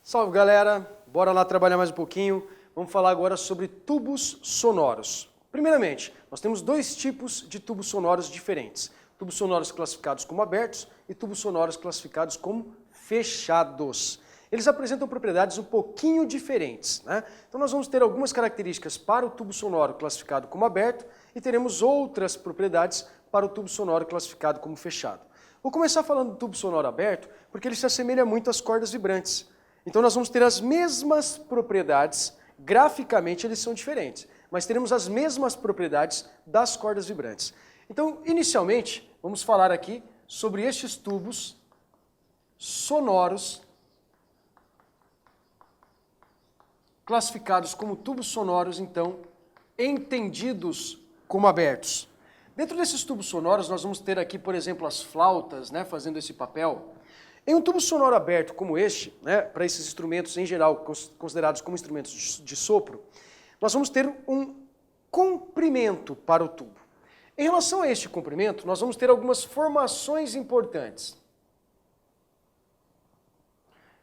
Salve, galera! Bora lá trabalhar mais um pouquinho. Vamos falar agora sobre tubos sonoros. Primeiramente, nós temos dois tipos de tubos sonoros diferentes. Tubos sonoros classificados como abertos e tubos sonoros classificados como fechados. Eles apresentam propriedades um pouquinho diferentes, né? Então nós vamos ter algumas características para o tubo sonoro classificado como aberto e teremos outras propriedades para o tubo sonoro classificado como fechado. Vou começar falando do tubo sonoro aberto porque ele se assemelha muito às cordas vibrantes. Então nós vamos ter as mesmas propriedades, graficamente eles são diferentes, mas teremos as mesmas propriedades das cordas vibrantes. Então, inicialmente, vamos falar aqui sobre estes tubos sonoros, classificados como tubos sonoros, então, entendidos como abertos. Dentro desses tubos sonoros, nós vamos ter aqui, por exemplo, as flautas, né, fazendo esse papel. Em um tubo sonoro aberto como este, né, para esses instrumentos em geral considerados como instrumentos de sopro, nós vamos ter um comprimento para o tubo. Em relação a este comprimento, nós vamos ter algumas formações importantes.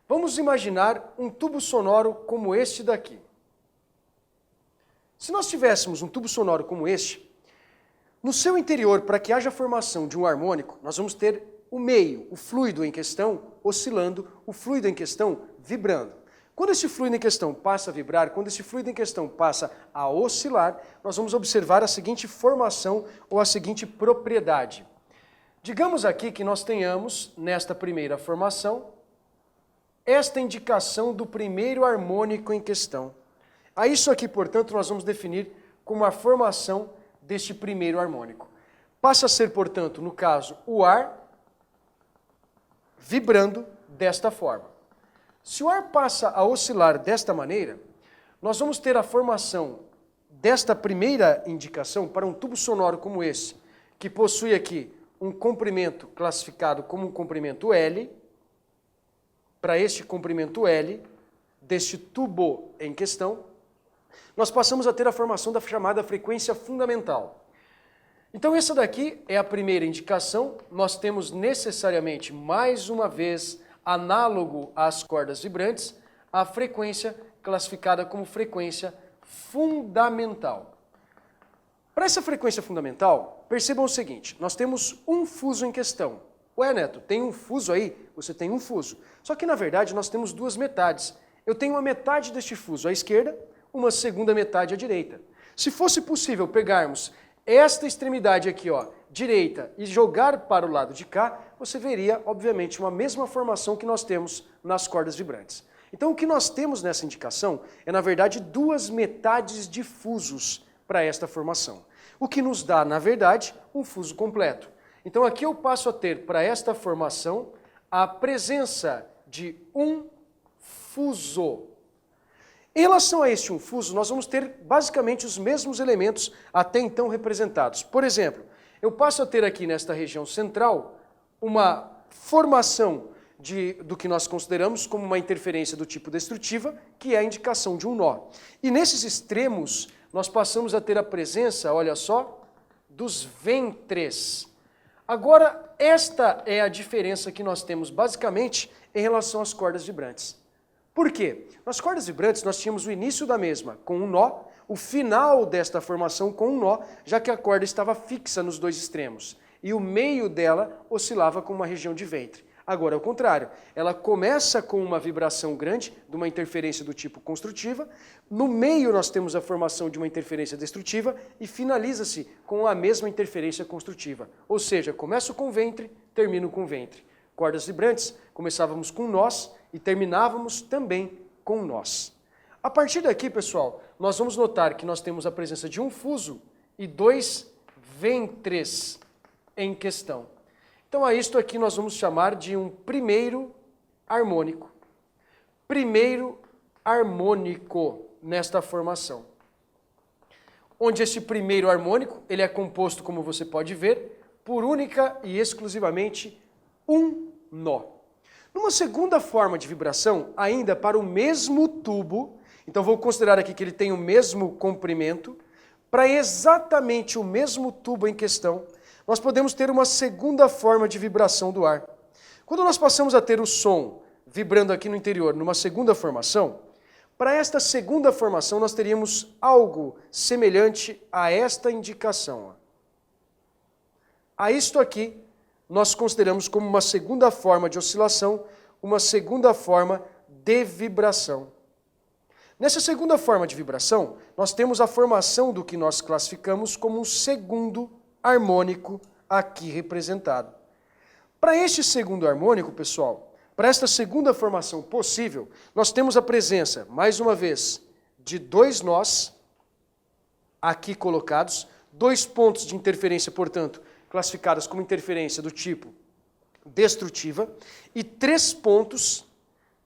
Vamos imaginar um tubo sonoro como este daqui. Se nós tivéssemos um tubo sonoro como este, no seu interior, para que haja a formação de um harmônico, nós vamos ter o meio, o fluido em questão, oscilando, o fluido em questão vibrando. Quando esse fluido em questão passa a vibrar, quando esse fluido em questão passa a oscilar, nós vamos observar a seguinte formação ou a seguinte propriedade. Digamos aqui que nós tenhamos, nesta primeira formação, esta indicação do primeiro harmônico em questão. A isso aqui, portanto, nós vamos definir como a formação deste primeiro harmônico. Passa a ser, portanto, no caso, o ar vibrando desta forma. Se o ar passa a oscilar desta maneira, nós vamos ter a formação desta primeira indicação para um tubo sonoro como esse, que possui aqui um comprimento classificado como um comprimento L. Para este comprimento L, deste tubo em questão, nós passamos a ter a formação da chamada frequência fundamental. Então essa daqui é a primeira indicação, nós temos necessariamente, mais uma vez, análogo às cordas vibrantes, a frequência classificada como frequência fundamental. Para essa frequência fundamental, percebam o seguinte, nós temos um fuso em questão. Ué, Neto, tem um fuso aí? Você tem um fuso. Só que, na verdade, nós temos duas metades. Eu tenho uma metade deste fuso à esquerda, uma segunda metade à direita. Se fosse possível pegarmos esta extremidade aqui, ó, direita, e jogar para o lado de cá, você veria, obviamente, uma mesma formação que nós temos nas cordas vibrantes. Então, o que nós temos nessa indicação é, na verdade, duas metades de fusos para esta formação. O que nos dá, na verdade, um fuso completo. Então, aqui eu passo a ter, para esta formação, a presença de um fuso. Em relação a este um fuso, nós vamos ter basicamente os mesmos elementos até então representados. Por exemplo, eu passo a ter aqui nesta região central uma formação do que nós consideramos como uma interferência do tipo destrutiva, que é a indicação de um nó. E nesses extremos, nós passamos a ter a presença, olha só, dos ventres. Agora, esta é a diferença que nós temos basicamente em relação às cordas vibrantes. Por quê? Nas cordas vibrantes nós tínhamos o início da mesma com um nó, o final desta formação com um nó, já que a corda estava fixa nos dois extremos, e o meio dela oscilava com uma região de ventre. Agora é o contrário, ela começa com uma vibração grande, de uma interferência do tipo construtiva, no meio nós temos a formação de uma interferência destrutiva e finaliza-se com a mesma interferência construtiva. Ou seja, começo com ventre, termino com ventre. Cordas vibrantes, começávamos com nós e terminávamos também com nós. A partir daqui, pessoal, nós vamos notar que nós temos a presença de um fuso e dois ventres em questão. Então, a isto aqui nós vamos chamar de um primeiro harmônico. Primeiro harmônico nesta formação. Onde esse primeiro harmônico, ele é composto, como você pode ver, por única e exclusivamente um nó. Numa segunda forma de vibração, ainda para o mesmo tubo, Então vou considerar aqui que ele tem o mesmo comprimento. Para exatamente o mesmo tubo em questão, nós podemos ter uma segunda forma de vibração do ar. Quando nós passamos a ter o som vibrando aqui no interior, numa segunda formação, para esta segunda formação nós teríamos algo semelhante a esta indicação. A isto aqui nós consideramos como uma segunda forma de oscilação, uma segunda forma de vibração. Nessa segunda forma de vibração, nós temos a formação do que nós classificamos como um segundo harmônico aqui representado. Para este segundo harmônico, pessoal, para esta segunda formação possível, nós temos a presença, mais uma vez, de dois nós aqui colocados, dois pontos de interferência, portanto, classificados como interferência do tipo destrutiva, e três pontos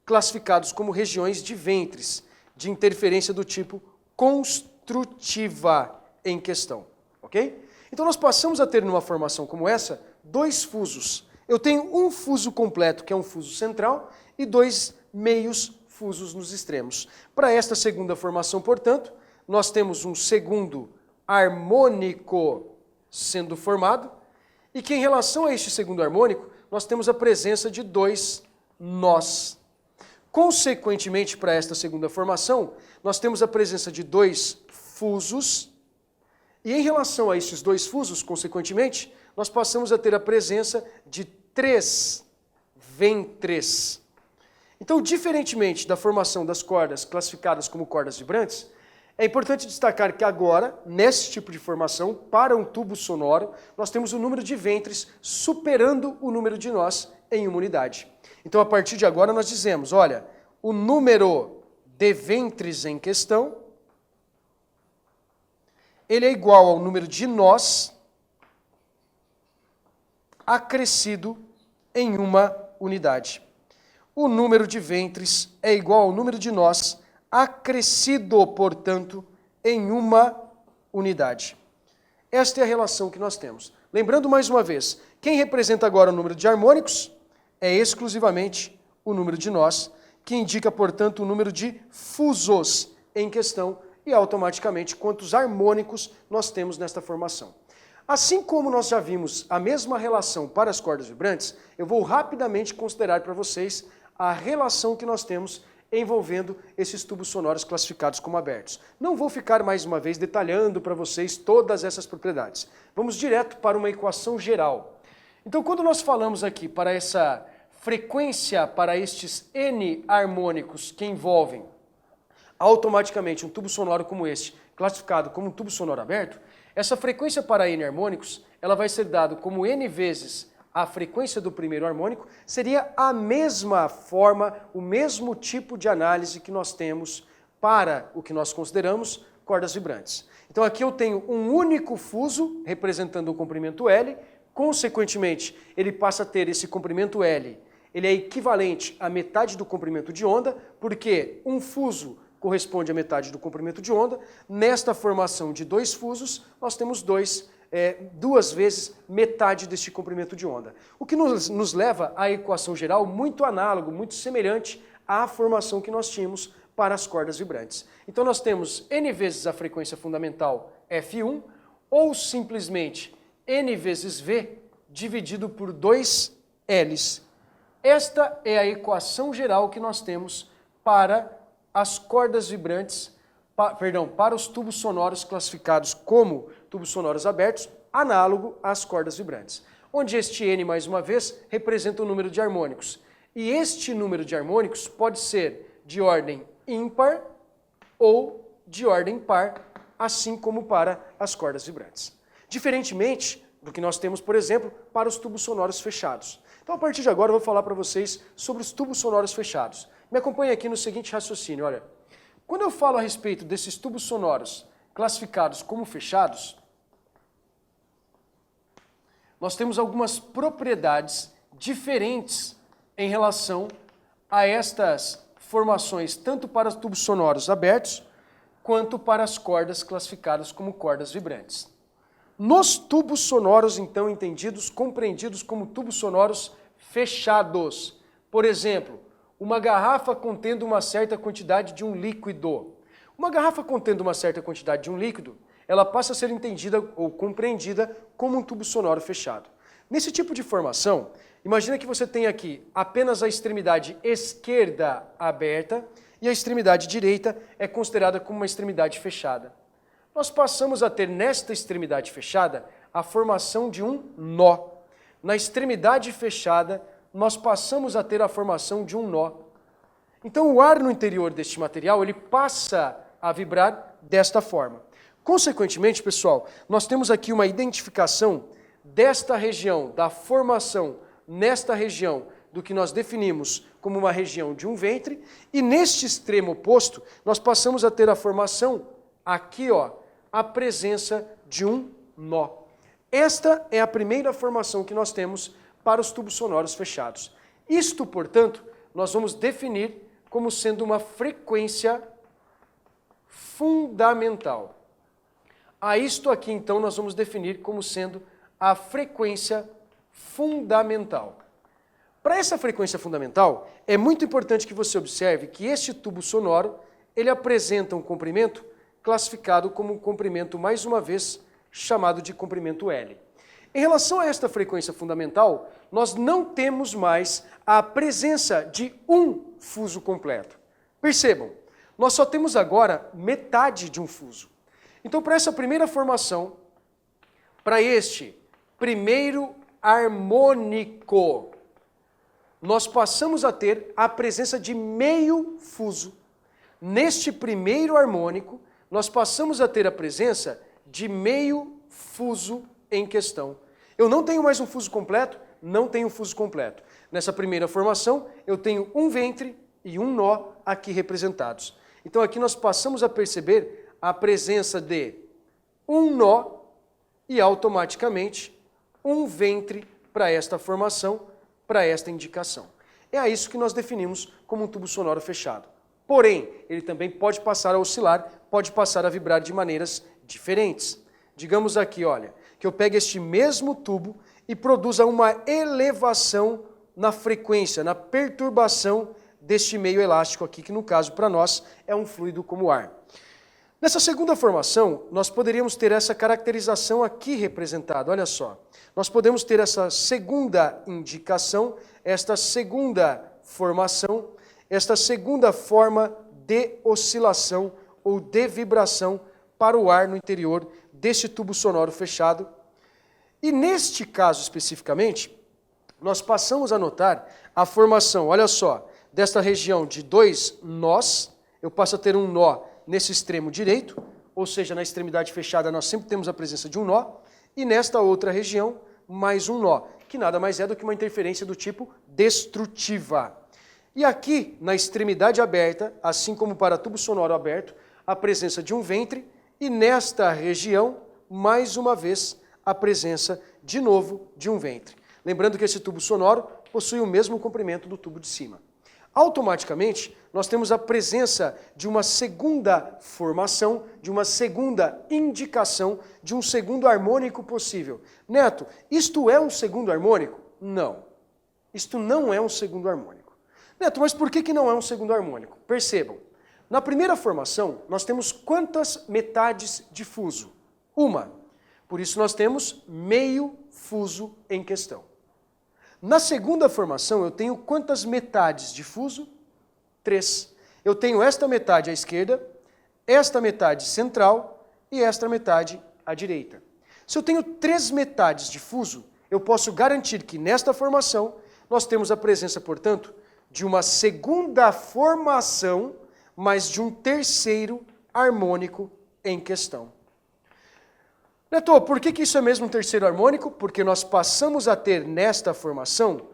classificados como regiões de ventres, de interferência do tipo construtiva em questão, ok? Então nós passamos a ter numa formação como essa, dois fusos. Eu tenho um fuso completo, que é um fuso central, e dois meios fusos nos extremos. Para esta segunda formação, portanto, nós temos um segundo harmônico sendo formado, e que em relação a este segundo harmônico, nós temos a presença de dois nós. Consequentemente, para esta segunda formação, nós temos a presença de dois fusos, e em relação a estes dois fusos, consequentemente, nós passamos a ter a presença de três ventres. Então, diferentemente da formação das cordas classificadas como cordas vibrantes, é importante destacar que agora, nesse tipo de formação, para um tubo sonoro, nós temos o número de ventres superando o número de nós em uma unidade. Então, a partir de agora, nós dizemos, olha, o número de ventres em questão, ele é igual ao número de nós acrescido em uma unidade. O número de ventres é igual ao número de nós acrescido, portanto, em uma unidade. Esta é a relação que nós temos. Lembrando mais uma vez, quem representa agora o número de harmônicos é exclusivamente o número de nós, que indica, portanto, o número de fusos em questão e automaticamente quantos harmônicos nós temos nesta formação. Assim como nós já vimos a mesma relação para as cordas vibrantes, eu vou rapidamente considerar para vocês a relação que nós temos envolvendo esses tubos sonoros classificados como abertos. Não vou ficar mais uma vez detalhando para vocês todas essas propriedades. Vamos direto para uma equação geral. Então, quando nós falamos aqui para essa frequência, para estes N harmônicos que envolvem automaticamente um tubo sonoro como este, classificado como um tubo sonoro aberto, essa frequência para N harmônicos, ela vai ser dada como N vezes a frequência do primeiro harmônico, seria a mesma forma, o mesmo tipo de análise que nós temos para o que nós consideramos cordas vibrantes. Então aqui eu tenho um único fuso representando o comprimento L, consequentemente ele passa a ter esse comprimento L, ele é equivalente à metade do comprimento de onda, porque um fuso corresponde à metade do comprimento de onda. Nesta formação de dois fusos, nós temos duas vezes metade deste comprimento de onda. O que nos leva à equação geral muito análogo, muito semelhante à formação que nós tínhamos para as cordas vibrantes. Então nós temos N vezes a frequência fundamental F1, ou simplesmente N vezes V dividido por 2 L's. Esta é a equação geral que nós temos para as cordas vibrantes, para os tubos sonoros classificados como tubos sonoros abertos, análogo às cordas vibrantes. Onde este N, mais uma vez, representa o número de harmônicos. E este número de harmônicos pode ser de ordem ímpar ou de ordem par, assim como para as cordas vibrantes. Diferentemente do que nós temos, por exemplo, para os tubos sonoros fechados. Então, a partir de agora, eu vou falar para vocês sobre os tubos sonoros fechados. Me acompanhe aqui no seguinte raciocínio, olha. Quando eu falo a respeito desses tubos sonoros classificados como fechados, nós temos algumas propriedades diferentes em relação a estas formações, tanto para os tubos sonoros abertos, quanto para as cordas classificadas como cordas vibrantes. Nos tubos sonoros, então, entendidos, compreendidos como tubos sonoros fechados, por exemplo, uma garrafa contendo uma certa quantidade de um líquido. Uma garrafa contendo uma certa quantidade de um líquido, ela passa a ser entendida ou compreendida como um tubo sonoro fechado. Nesse tipo de formação, imagina que você tem aqui apenas a extremidade esquerda aberta e a extremidade direita é considerada como uma extremidade fechada. Nós passamos a ter nesta extremidade fechada a formação de um nó. Na extremidade fechada, nós passamos a ter a formação de um nó. Então o ar no interior deste material, ele passa a vibrar desta forma. Consequentemente, pessoal, nós temos aqui uma identificação desta região, da formação nesta região, do que nós definimos como uma região de um ventre, e neste extremo oposto, nós passamos a ter a formação, aqui, ó, a presença de um nó. Esta é a primeira formação que nós temos para os tubos sonoros fechados. Isto, portanto, nós vamos definir como sendo uma frequência fundamental. A isto aqui, então, nós vamos definir como sendo a frequência fundamental. Para essa frequência fundamental, é muito importante que você observe que este tubo sonoro, ele apresenta um comprimento classificado como um comprimento, mais uma vez, chamado de comprimento L. Em relação a esta frequência fundamental, nós não temos mais a presença de um fuso completo. Percebam, nós só temos agora metade de um fuso. Então, para essa primeira formação, para este primeiro harmônico, nós passamos a ter a presença de meio fuso. Neste primeiro harmônico, nós passamos a ter a presença de meio fuso em questão. Eu não tenho mais um fuso completo, não tenho um fuso completo. Nessa primeira formação, eu tenho um ventre e um nó aqui representados. Então aqui nós passamos a perceber a presença de um nó e automaticamente um ventre para esta formação, para esta indicação. É a isso que nós definimos como um tubo sonoro fechado. Porém, ele também pode passar a oscilar, pode passar a vibrar de maneiras diferentes. Digamos aqui, olha, que eu pegue este mesmo tubo e produza uma elevação na frequência, na perturbação deste meio elástico aqui, que no caso para nós é um fluido como ar. Nessa segunda formação, nós poderíamos ter essa caracterização aqui representada, olha só. Nós podemos ter essa segunda indicação, esta segunda formação, esta segunda forma de oscilação ou de vibração para o ar no interior deste tubo sonoro fechado. E neste caso especificamente, nós passamos a notar a formação, olha só, desta região de dois nós. Eu passo a ter um nó nesse extremo direito, ou seja, na extremidade fechada nós sempre temos a presença de um nó, e nesta outra região, mais um nó, que nada mais é do que uma interferência do tipo destrutiva. E aqui, na extremidade aberta, assim como para tubo sonoro aberto, a presença de um ventre, e nesta região, mais uma vez, a presença, de novo, de um ventre. Lembrando que esse tubo sonoro possui o mesmo comprimento do tubo de cima. Automaticamente, nós temos a presença de uma segunda formação, de uma segunda indicação, de um segundo harmônico possível. Neto, isto é um segundo harmônico? Não. Isto não é um segundo harmônico. Neto, mas por que não é um segundo harmônico? Percebam, na primeira formação, nós temos quantas metades de fuso? Uma. Por isso nós temos meio fuso em questão. Na segunda formação, eu tenho quantas metades de fuso? 3. Eu tenho esta metade à esquerda, esta metade central e esta metade à direita. Se eu tenho 3 metades de fuso, eu posso garantir que nesta formação nós temos a presença, portanto, de uma segunda formação, mas de um terceiro harmônico em questão. Neto, por que isso é mesmo um terceiro harmônico? Porque nós passamos a ter nesta formação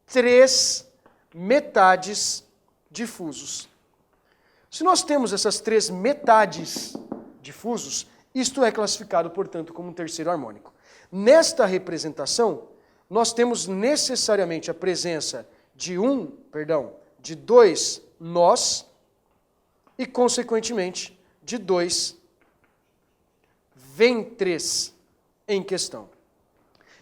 3 metades de fusos. Se nós temos essas 3 metades de fusos, isto é classificado, portanto, como um terceiro harmônico. Nesta representação, nós temos necessariamente a presença de 2 nós e, consequentemente, de 2 ventres em questão.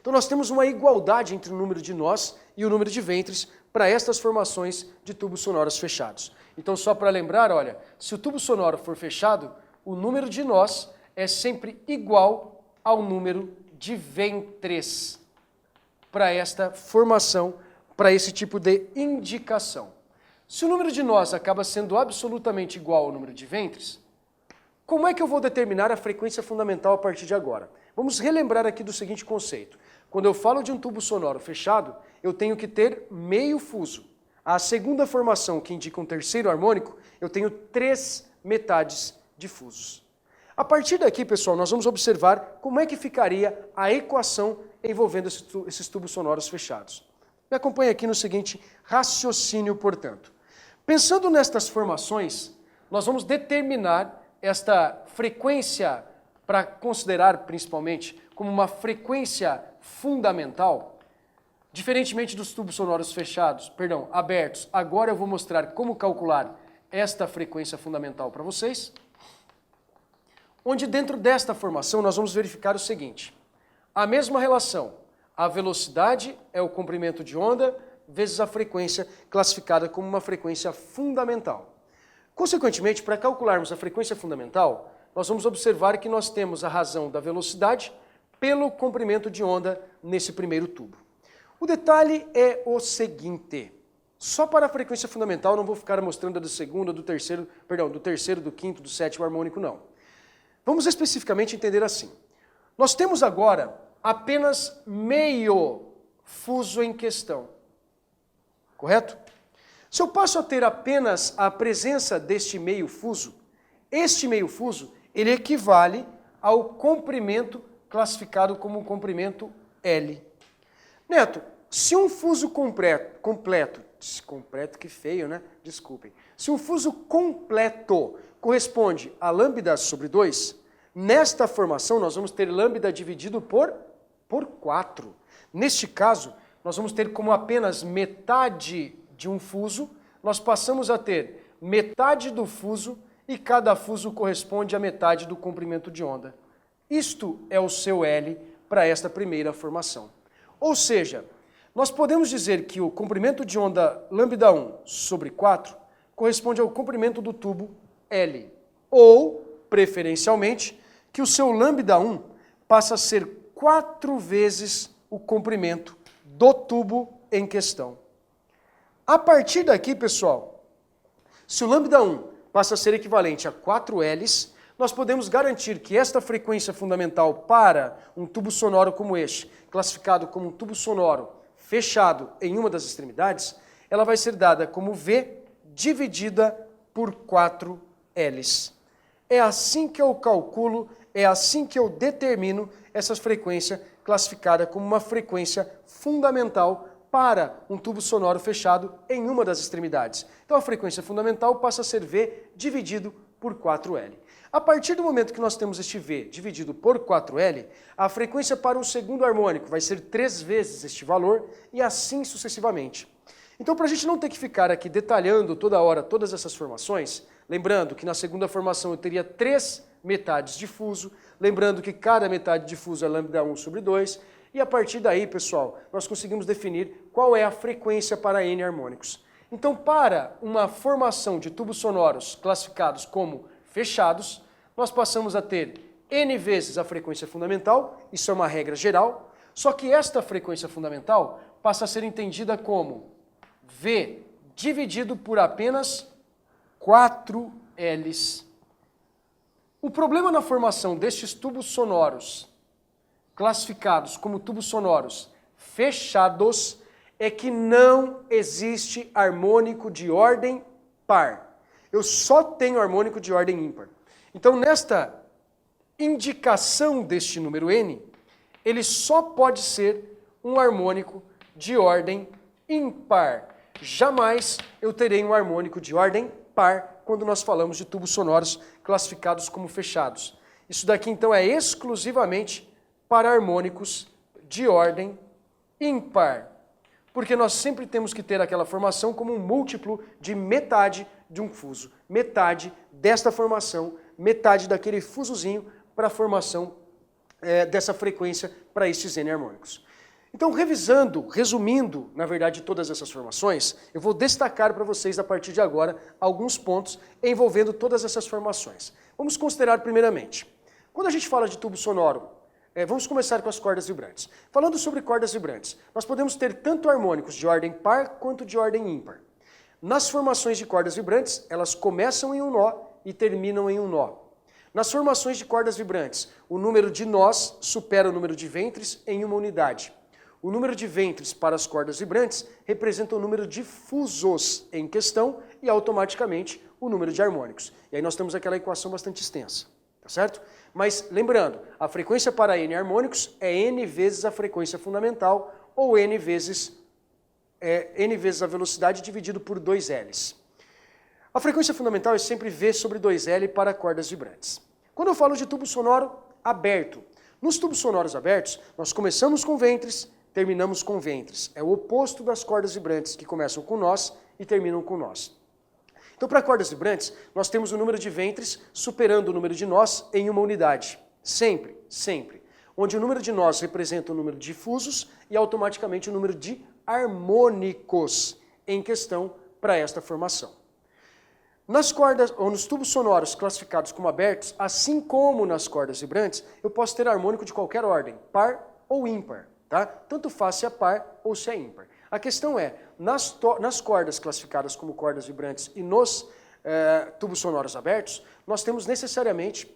Então nós temos uma igualdade entre o número de nós e o número de ventres para estas formações de tubos sonoros fechados. Então, só para lembrar, olha, se o tubo sonoro for fechado, o número de nós é sempre igual ao número de ventres para esta formação, para esse tipo de indicação. Se o número de nós acaba sendo absolutamente igual ao número de ventres, como é que eu vou determinar a frequência fundamental a partir de agora? Vamos relembrar aqui do seguinte conceito. Quando eu falo de um tubo sonoro fechado, eu tenho que ter meio fuso. A segunda formação, que indica um terceiro harmônico, eu tenho 3 metades de fusos. A partir daqui, pessoal, nós vamos observar como é que ficaria a equação envolvendo esses tubos sonoros fechados. Me acompanhe aqui no seguinte raciocínio, portanto. Pensando nestas formações, nós vamos determinar esta frequência, para considerar principalmente como uma frequência fundamental, diferentemente dos tubos sonoros abertos. Agora eu vou mostrar como calcular esta frequência fundamental para vocês, onde dentro desta formação nós vamos verificar o seguinte: a mesma relação, a velocidade é o comprimento de onda vezes a frequência, classificada como uma frequência fundamental. Consequentemente, para calcularmos a frequência fundamental, nós vamos observar que nós temos a razão da velocidade pelo comprimento de onda nesse primeiro tubo. O detalhe é o seguinte: só para a frequência fundamental, não vou ficar mostrando a do segundo, do terceiro, do quinto, do sétimo harmônico, não. Vamos especificamente entender assim. Nós temos agora apenas meio fuso em questão, correto? Se eu passo a ter apenas a presença deste meio fuso, este meio fuso, ele equivale ao comprimento classificado como um comprimento L. Neto, se um fuso completo, que feio, né? Desculpem. Se um fuso completo corresponde a lambda sobre 2, nesta formação nós vamos ter lambda dividido por 4. Neste caso, nós vamos ter como apenas metade de um fuso, nós passamos a ter metade do fuso e cada fuso corresponde a metade do comprimento de onda. Isto é o seu L para esta primeira formação. Ou seja, nós podemos dizer que o comprimento de onda lambda1 sobre 4 corresponde ao comprimento do tubo L. Ou, preferencialmente, que o seu lambda1 passa a ser 4 vezes o comprimento do tubo em questão. A partir daqui, pessoal, se o lambda1 passa a ser equivalente a 4 L's, nós podemos garantir que esta frequência fundamental para um tubo sonoro como este, classificado como um tubo sonoro fechado em uma das extremidades, ela vai ser dada como V dividida por 4 L's. É assim que eu calculo, é assim que eu determino essa frequência classificada como uma frequência fundamental para um tubo sonoro fechado em uma das extremidades. Então a frequência fundamental passa a ser V dividido por 4L. A partir do momento que nós temos este V dividido por 4L, a frequência para um segundo harmônico vai ser 3 vezes este valor e assim sucessivamente. Então, para a gente não ter que ficar aqui detalhando toda hora todas essas formações, lembrando que na segunda formação eu teria 3 metades de fuso, lembrando que cada metade de fuso é lambda1 sobre 2, e a partir daí, pessoal, nós conseguimos definir qual é a frequência para N harmônicos. Então, para uma formação de tubos sonoros classificados como fechados, nós passamos a ter N vezes a frequência fundamental, isso é uma regra geral, só que esta frequência fundamental passa a ser entendida como V dividido por apenas 4 L's. O problema na formação destes tubos sonoros classificados como tubos sonoros fechados é que não existe harmônico de ordem par. Eu só tenho harmônico de ordem ímpar. Então, nesta indicação deste número N, ele só pode ser um harmônico de ordem ímpar. Jamais eu terei um harmônico de ordem par quando nós falamos de tubos sonoros classificados como fechados. Isso daqui, então, é exclusivamente para harmônicos de ordem ímpar, porque nós sempre temos que ter aquela formação como um múltiplo de metade de um fuso. Metade desta formação, metade daquele fusozinho para a formação dessa frequência para estes N harmônicos. Então, resumindo, na verdade, todas essas formações, eu vou destacar para vocês, a partir de agora, alguns pontos envolvendo todas essas formações. Vamos considerar primeiramente, quando a gente fala de tubo sonoro, vamos começar com as cordas vibrantes. Falando sobre cordas vibrantes, nós podemos ter tanto harmônicos de ordem par quanto de ordem ímpar. Nas formações de cordas vibrantes, elas começam em um nó e terminam em um nó. Nas formações de cordas vibrantes, o número de nós supera o número de ventres em uma unidade. O número de ventres para as cordas vibrantes representa o número de fusos em questão e automaticamente o número de harmônicos. E aí nós temos aquela equação bastante extensa, tá certo? Mas lembrando, a frequência para N harmônicos é N vezes a frequência fundamental ou N vezes a velocidade dividido por 2Ls. A frequência fundamental é sempre V sobre 2L para cordas vibrantes. Quando eu falo de tubo sonoro aberto, nos tubos sonoros abertos, nós começamos com ventres, terminamos com ventres. É o oposto das cordas vibrantes, que começam com nós e terminam com nós. Então, para cordas vibrantes, nós temos o número de ventres superando o número de nós em uma unidade. Sempre, sempre. Onde o número de nós representa o número de fusos e automaticamente o número de harmônicos em questão para esta formação. Nas cordas, ou nos tubos sonoros classificados como abertos, assim como nas cordas vibrantes, eu posso ter harmônico de qualquer ordem, par ou ímpar. Tá? Tanto faz se é par ou se é ímpar. A questão é, nas cordas classificadas como cordas vibrantes e nos tubos sonoros abertos, nós temos necessariamente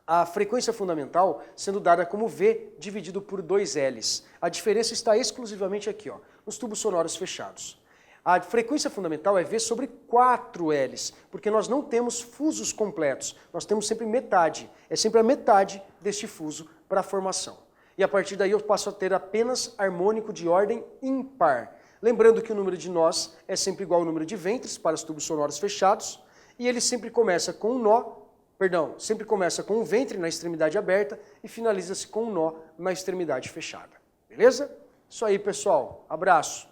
a frequência fundamental sendo dada como V dividido por 2Ls. A diferença está exclusivamente aqui, ó, nos tubos sonoros fechados. A frequência fundamental é V sobre 4Ls, porque nós não temos fusos completos, nós temos sempre metade. É sempre a metade deste fuso para a formação. E a partir daí eu passo a ter apenas harmônico de ordem ímpar. Lembrando que o número de nós é sempre igual ao número de ventres para os tubos sonoros fechados, e ele sempre começa com sempre começa com um ventre na extremidade aberta e finaliza-se com um nó na extremidade fechada. Beleza? Isso aí, pessoal. Abraço.